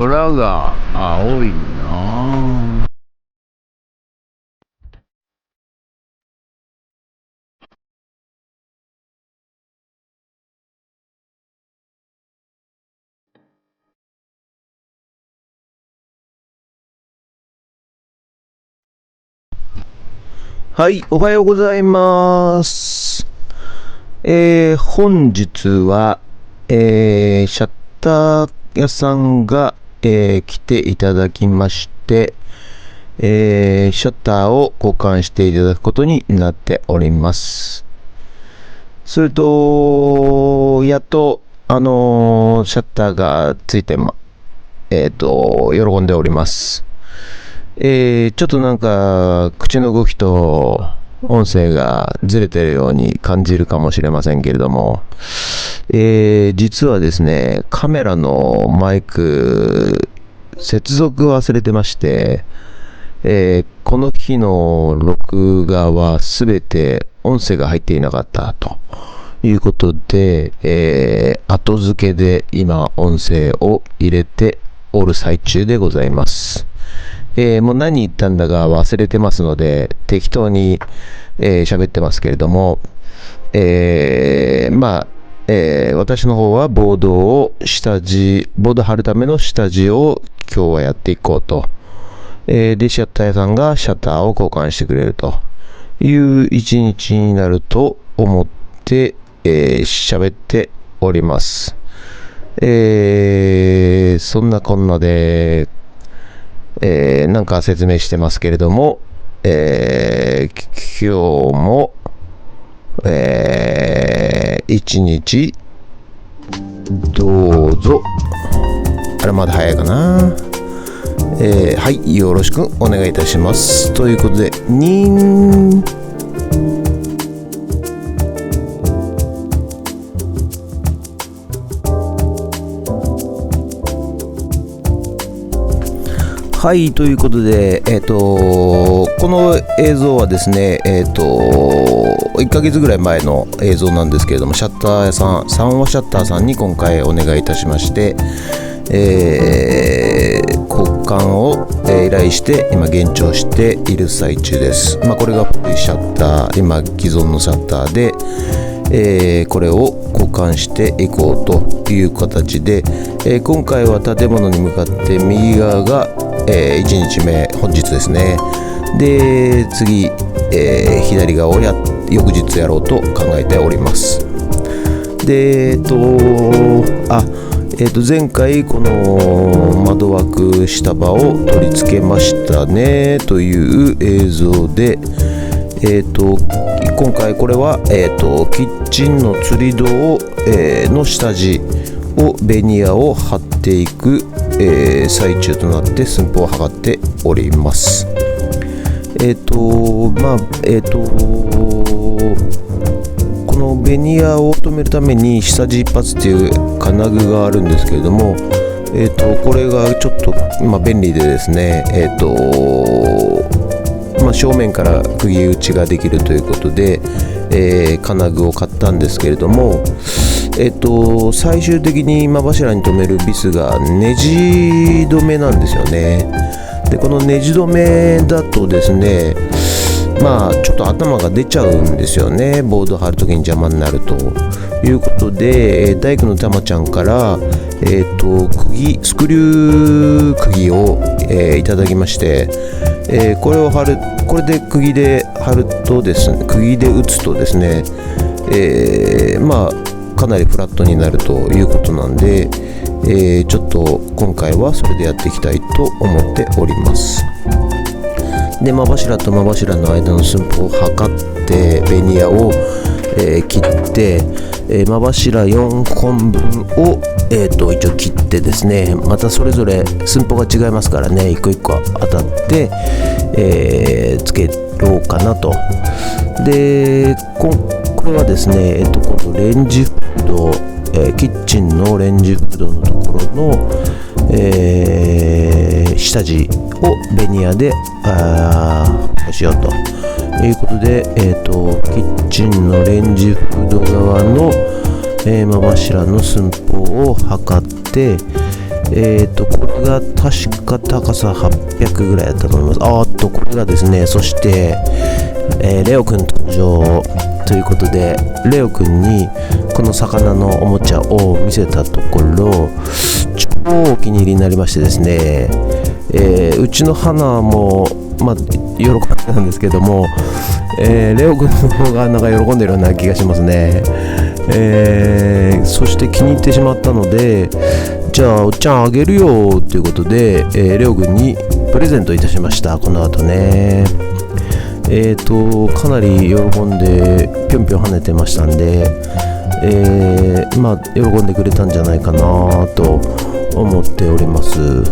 空が青いな。はい、おはようございます。本日は、シャッター屋さんが、来ていただきまして、シャッターを交換していただくことになっております。それと、やっと、シャッターがついて、喜んでおります。ちょっとなんか、口の動きと音声がずれてるように感じるかもしれませんけれども、実はですね、カメラのマイク、接続忘れてまして、この日の録画はすべて音声が入っていなかったということで、後付けで今音声を入れておる最中でございます。もう何言ったんだか忘れてますので、適当に喋ってますけれども、私の方はボード貼るための下地を今日はやっていこうと。で、シャッター屋さんがシャッターを交換してくれるという一日になると思って、喋っております。そんなこんなで、なんか説明してますけれども、今日も、一日どうぞ。あれまだ早いかな。はい、よろしくお願いいたします。ということで、はい、ということで、この映像はですね、1ヶ月ぐらい前の映像なんですけれども、シャッター屋さん、三和シャッターさんに今回お願いいたしまして、交換を、依頼して今現調している最中です。これが古いシャッター、今既存のシャッターで、これを交換していこうという形で、今回は建物に向かって右側が、1日目本日ですね。で次、左側を翌日やろうと考えております。で前回この窓枠下場を取り付けましたねという映像で、今回これは、キッチンの吊り戸を、の下地をベニヤを貼っていく、最中となって寸法を測っております。このベニヤを止めるために下地一発っていう金具があるんですけれども、これがちょっと、便利でですね、正面から釘打ちができるということで、金具を買ったんですけれども、最終的に今柱に留めるビスがネジ止めなんですよね。でこのネジ止めだとですね、ちょっと頭が出ちゃうんですよね。ボード貼るときに邪魔になるということで、大工のたまちゃんから、スクリュー釘を、いただきまして、これで釘で貼るとですね、釘で打つとですね、かなりフラットになるということなんで、ちょっと今回はそれでやっていきたいと思っております。で真柱と真柱の間の寸法を測ってベニヤを、切って、真柱4本分を、一応切ってですね、またそれぞれ寸法が違いますからね、一個一個当たって、つけろうかなと。でこれはですね、このレンジフード、キッチンのレンジフードのところの、下地をベニヤでしようということで、キッチンのレンジフード側の、真柱の寸法を測って、これが確か高さ800ぐらいだったと思います。これがですね、そして、レオくん登場ということで、レオくんにこの魚のおもちゃを見せたところ、超お気に入りになりましてですね、うちの花も喜んでたんですけども、レオくんの方がなんか喜んでるような気がしますね。そして気に入ってしまったので、じゃあおっちゃんあげるよということで、レオくんにプレゼントいたしました。この後ね、かなり喜んでぴょんぴょん跳ねてましたんで、喜んでくれたんじゃないかなと思っております。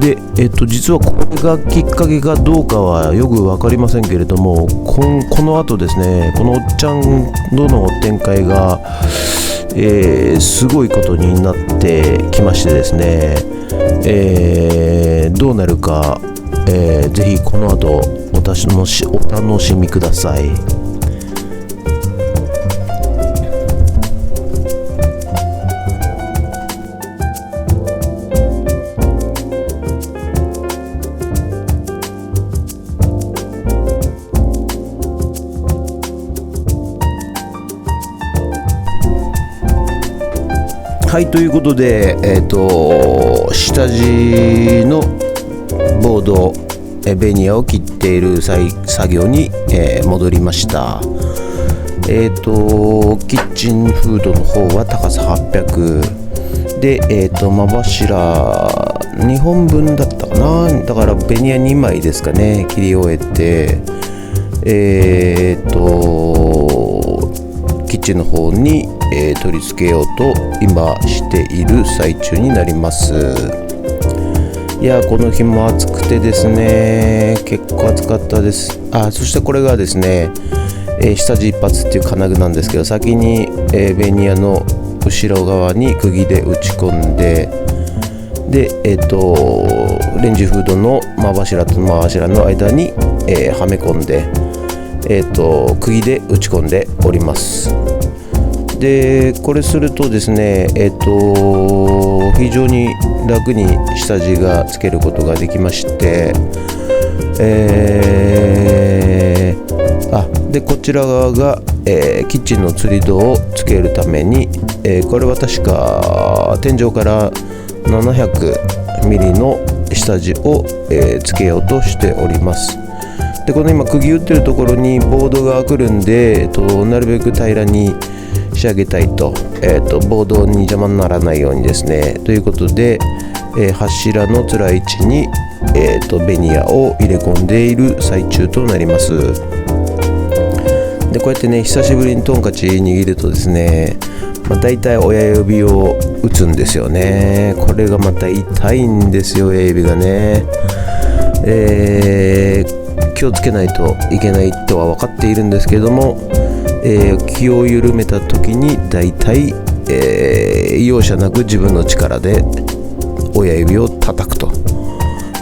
で、実はこれがきっかけかどうかはよく分かりませんけれども、この後ですね、このおっちゃんの展開が、すごいことになってきましてですね、どうなるか、ぜひこの後お楽しみください。はい、ということで、下地のボード、ベニヤを切っている作業に、戻りました。キッチンフードの方は高さ800で、間柱2本分だったかな。だからベニヤ2枚ですかね、切り終えて、キッチンの方に、取り付けようと今している最中になります。いや、この日も暑くてですね、結構暑かったです。そしてこれがですね、下地一発っていう金具なんですけど、先に、ベニヤの後ろ側に釘で打ち込んで、で、レンジフードの真柱と真柱の間に、はめ込んで、釘で打ち込んでおります。で、これするとですね、非常に楽に下地がつけることができまして、でこちら側が、キッチンの吊り戸をつけるために、これは確か天井から700ミリの下地を、つけようとしております。で、この今釘打ってるところにボードが来るんで、なるべく平らに仕上げたいと、ボードに邪魔にならないようにですね、ということで、柱のつらい位置に、ベニヤを入れ込んでいる最中となります。で、こうやってね、久しぶりにトンカチ握るとですね、だいたい親指を打つんですよね。これがまた痛いんですよ、親指がね。気をつけないといけないとは分かっているんですけれども、気を緩めた時にだいたい容赦なく自分の力で親指を叩くと、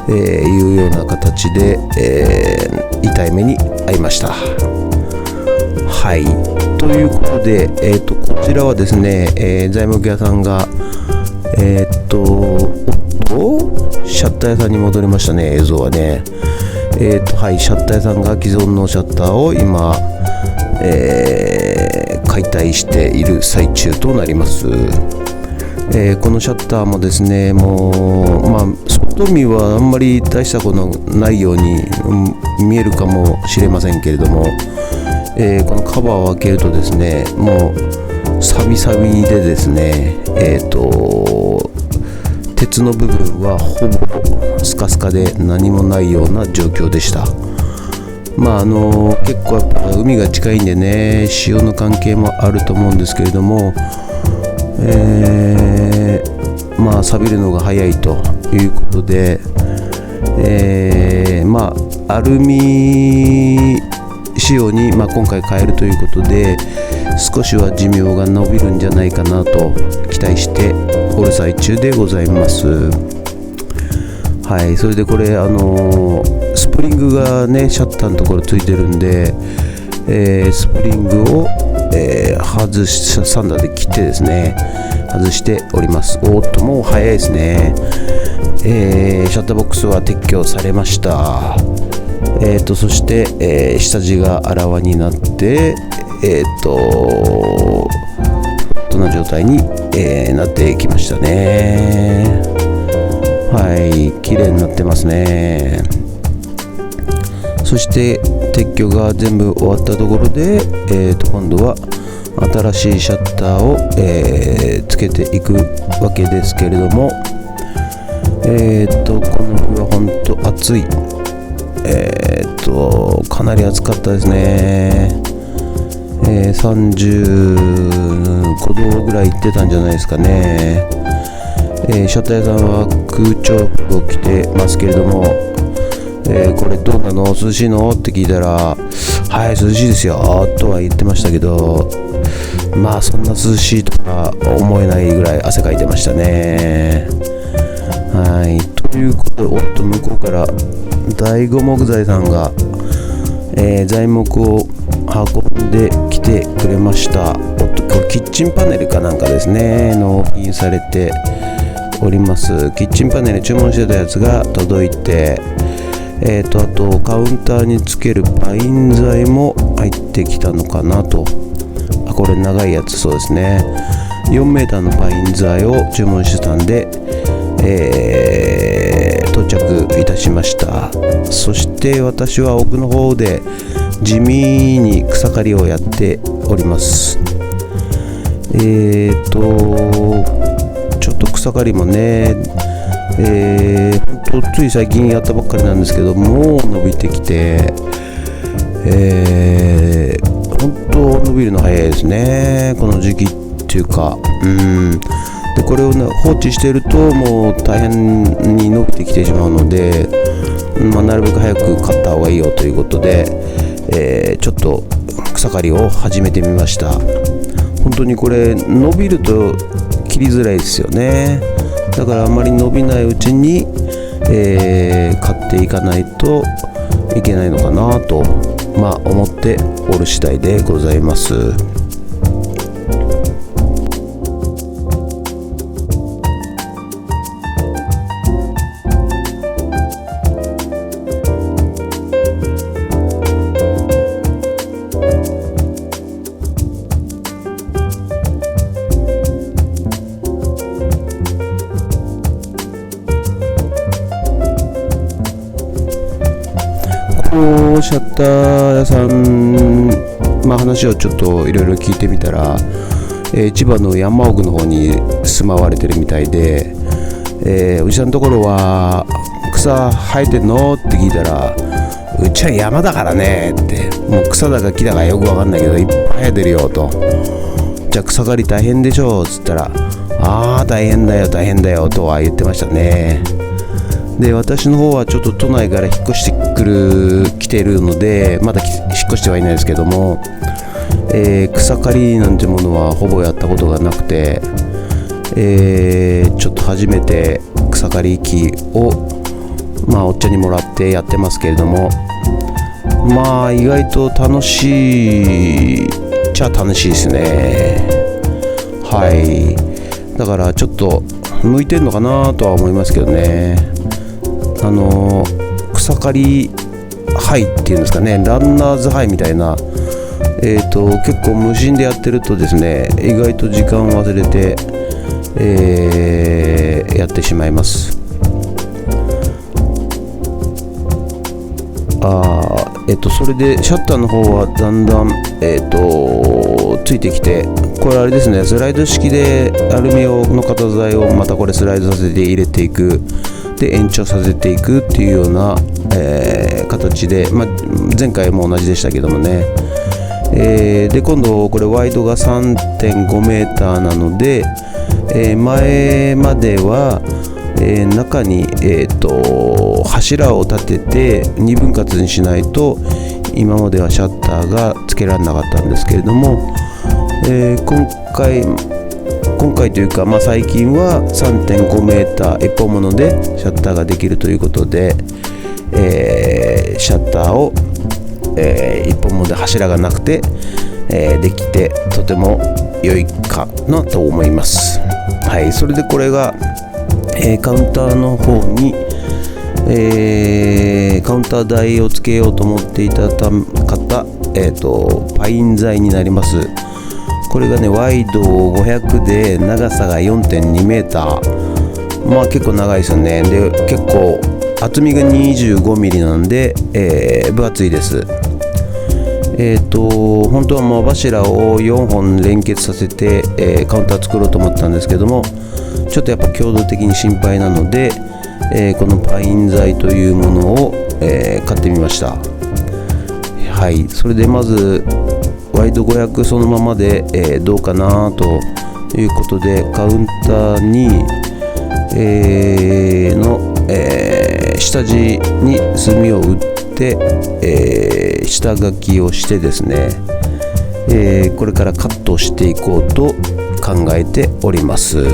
いうような形で、痛い目に遭いました。はい、ということで、こちらはですね、材木屋さんがシャッター屋さんに戻りましたね、映像はね。はい、シャッター屋さんが既存のシャッターを今、解体している最中となります。このシャッターもですね、もう外見はあんまり大したことないように、見えるかもしれませんけれども、このカバーを開けるとですね、もうサビサビでですね、鉄の部分はほぼスカスカで何もないような状況でした。結構やっぱ海が近いんでね、潮の関係もあると思うんですけれども、錆びるのが早いということで、アルミ仕様に、今回変えるということで、少しは寿命が伸びるんじゃないかなと期待しておる最中でございます。はい、それでこれスプリングがね、シャッターのところついてるんで、スプリングを、外しサンダーで切ってですね、外しております。おっと、もう早いですね。シャッターボックスは撤去されました。そして、下地があらわになって、フットな状態に、なってきましたね。はい、綺麗になってますね。そして撤去が全部終わったところで、今度は新しいシャッターを、つけていくわけですけれども、この日は本当暑い。かなり暑かったですね。35度ぐらいいってたんじゃないですかね。シャッター屋さんは空調服を着てますけれども、これどうなの、涼しいのって聞いたら、はい、涼しいですよとは言ってましたけど、まあそんな涼しいとか思えないぐらい汗かいてましたね。はい、ということで、おっと、向こうから第五木材さんが、材木を運んできてくれました。おっと、これキッチンパネルかなんかですね、納品されております。キッチンパネル注文してたやつが届いて、あとカウンターにつけるパイン材も入ってきたのかなと。これ長いやつ、そうですね。4メーターのパイン材を注文してたんで、到着いたしました。そして私は奥の方で地味に草刈りをやっております。ちょっと草刈りもね、つい最近やったばっかりなんですけど、もう伸びてきて、本当伸びるの早いですね、この時期っていうか。でこれを、ね、放置しているともう大変に伸びてきてしまうので、なるべく早く刈った方がいいよということで、ちょっと草刈りを始めてみました。本当にこれ伸びると切りづらいですよね。だからあまり伸びないうちに、刈っていかないといけないのかなと、思っておる次第でございます。シャッター屋さん、話をちょっといろいろ聞いてみたら、千葉の山奥の方に住まわれてるみたいで、おじさんのところは草生えてんのって聞いたら、うちは山だからねって、もう草だか木だかよくわかんないけどいっぱい生えてるよと。じゃあ草刈り大変でしょっつったら、大変だよ大変だよとは言ってましたね。で私の方はちょっと都内から引っ越してきているので、まだ引っ越してはいないですけども、草刈りなんてものはほぼやったことがなくて、ちょっと初めて草刈り機を、おっちゃんにもらってやってますけれども、意外と楽しいっちゃ楽しいですね。はい、だからちょっと向いてるのかなとは思いますけどね。草刈りハイっていうんですかね、ランナーズハイみたいな、結構無心でやってるとですね、意外と時間を忘れて、やってしまいます。それでシャッターの方はだんだん、ついてきて、これあれですね、スライド式でアルミの型材をまたこれスライドさせて入れていく、で延長させていくっていうような、形で、前回も同じでしたけどもね、で今度これワイドが 3.5 メーターなので、前までは、中に、柱を立てて2分割にしないと今まではシャッターがつけられなかったんですけれども、今回というか、最近は 3.5 メーター1本物でシャッターができるということで、シャッターを、1本物で柱がなくて、できてとても良いかなと思います。はい、それでこれが、カウンターの方に、カウンター台をつけようと思っていた方、パイン材になります。これがね、ワイド500で長さが 4.2 メーター、まあ結構長いですよね。で結構厚みが25ミリなんで、分厚いです。本当はもう柱を4本連結させて、カウンター作ろうと思ったんですけども、ちょっとやっぱ強度的に心配なので、このパイン材というものを、買ってみました。はい、それでまずワイド500そのままで、どうかなということで、カウンターに、下地に墨を打って、下書きをしてですね、これからカットしていこうと考えております。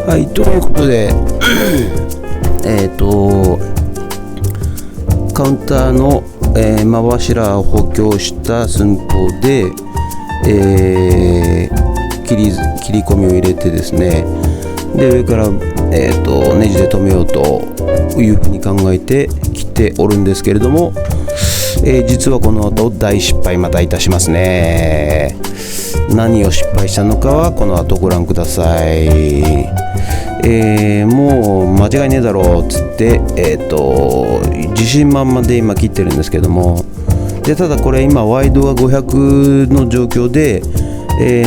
はい、ということでカウンターの、真柱を補強した寸法で、切り込みを入れてですね、で上から、ネジで留めようというふうに考えて切っておるんですけれども、実はこの後大失敗またいたしますね。何を失敗したのかはこの後ご覧ください。もう間違いねえだろうっつって、自信満々で今切ってるんですけども、でただこれ今ワイドが500の状況で、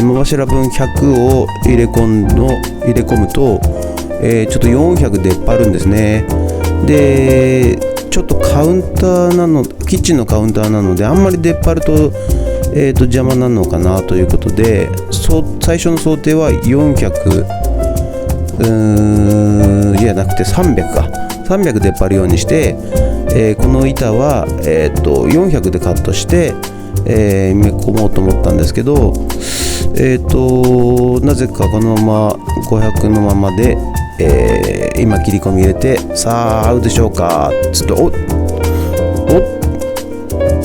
真柱分100を入れ込むと、ちょっと400出っ張るんですね。でちょっとカウンターキッチンのカウンターなので、あんまり出っ張ると、邪魔なのかなということで、最初の想定は400じゃなくて300出っ張るようにして、この板は、400でカットして、埋め込もうと思ったんですけど、なぜかこのまま500のままで、今切り込み入れて、さあ合うでしょうかつって、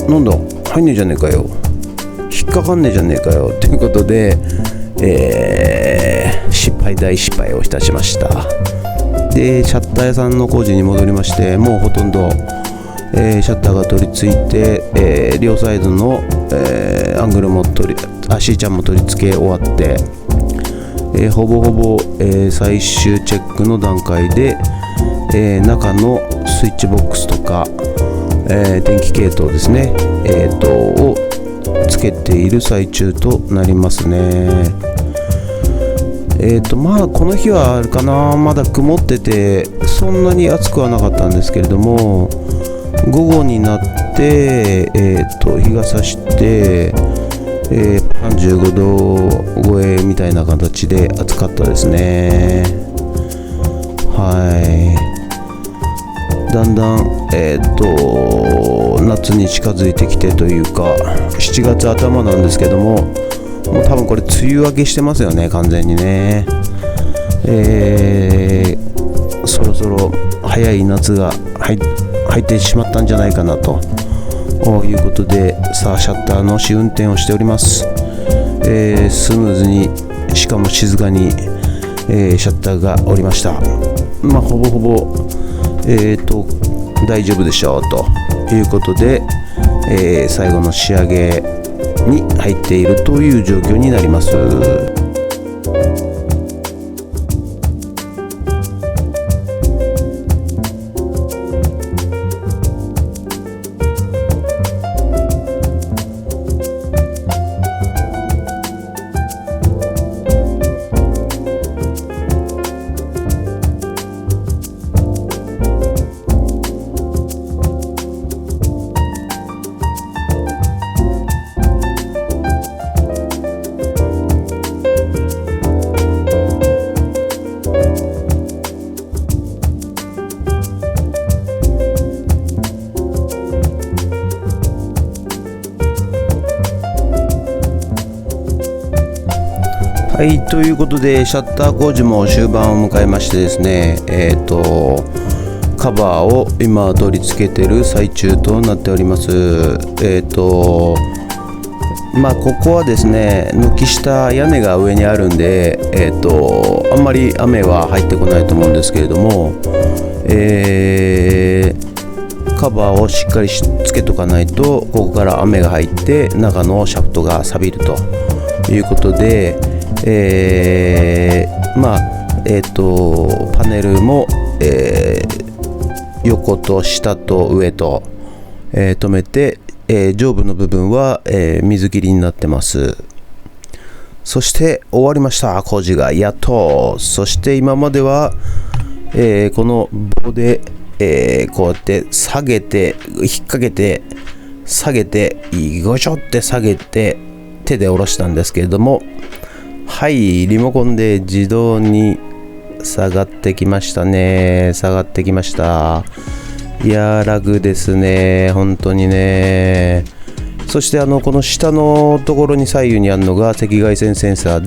なんだ入んねえじゃねえかよ、引っかかんねえじゃねえかよということで、大失敗をいたしました。でシャッター屋さんの工事に戻りまして、もうほとんど、シャッターが取り付いて、両サイドの、アングルもシーチャンも取り付け終わって、ほぼほぼ、最終チェックの段階で、中のスイッチボックスとか、電気系統ですね、をつけている最中となりますね。まあこの日はあれかな、まだ曇っててそんなに暑くはなかったんですけれども、午後になって、日が差して、35度超えみたいな形で暑かったですね。はい、だんだん、夏に近づいてきてというか、7月頭なんですけども、もう多分これ梅雨明けしてますよね、完全にね。そろそろ早い夏が入ってしまったんじゃないかなということで、さあシャッターの試運転をしております。スムーズに、しかも静かに、シャッターが降りました。まあほぼほぼ、大丈夫でしょうということで、最後の仕上げに入っているという状況になります。はい、ということでシャッター工事も終盤を迎えましてですね、カバーを今取り付けてる最中となっております。ここはですね、軒下屋根が上にあるんで、あんまり雨は入ってこないと思うんですけれども、カバーをしっかりしつけとかないと、ここから雨が入って中のシャフトが錆びるということで、パネルも、横と下と上と、止めて、上部の部分は、水切りになってます。そして終わりました、工事がやっと。そして今までは、この棒で、こうやって下げて引っ掛けて下げてごしょって下げて手で下ろしたんですけれども、はいリモコンで自動に下がってきましたね。下がってきました。いやー楽ですね、本当にね。そしてこの下のところに左右にあるのが赤外線センサー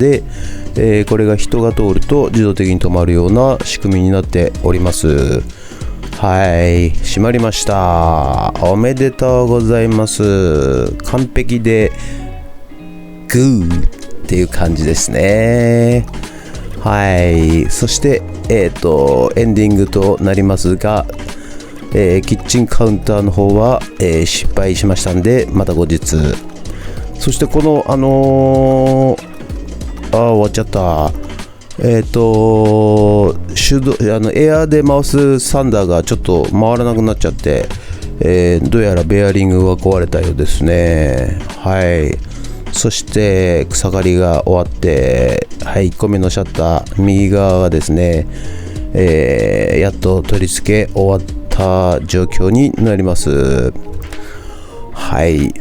で、これが人が通ると自動的に止まるような仕組みになっております。はい、閉まりました。おめでとうございます。完璧でグーっていう感じですね。はい、そしてエンディングとなりますが、キッチンカウンターの方は、失敗しましたんでまた後日。そしてこの終わっちゃった。エアで回すサンダーがちょっと回らなくなっちゃって、どうやらベアリングが壊れたようですね。はい。そして草刈りが終わって、はい、1個目のシャッター右側がですね、やっと取り付け終わった状況になります。はい。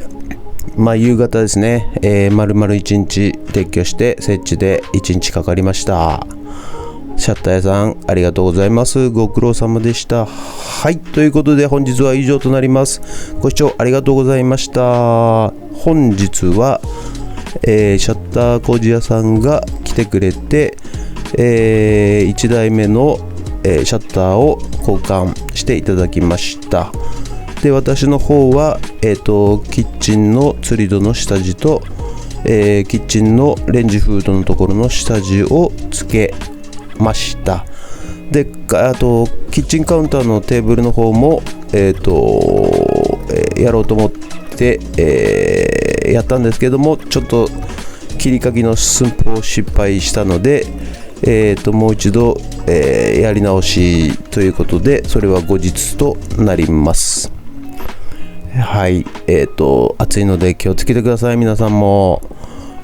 夕方ですね、丸々1日撤去して設置で1日かかりました。シャッター屋さんありがとうございます。ご苦労様でした。はい、ということで本日は以上となります。ご視聴ありがとうございました。本日は、シャッター工事屋さんが来てくれて、1台目の、シャッターを交換していただきました。で私の方は、キッチンの釣り戸の下地と、キッチンのレンジフードのところの下地をつけました。であとキッチンカウンターのテーブルの方も、やろうと思って、やったんですけども、ちょっと切り欠きの寸法を失敗したので、もう一度、やり直しということで、それは後日となります。はい、暑いので気をつけてください、皆さんも。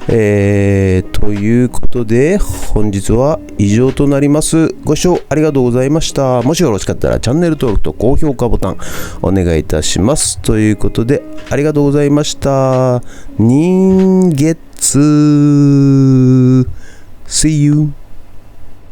ということで本日は以上となります。ご視聴ありがとうございました。もしよろしかったらチャンネル登録と高評価ボタンお願いいたします。ということでありがとうございました。人月 See you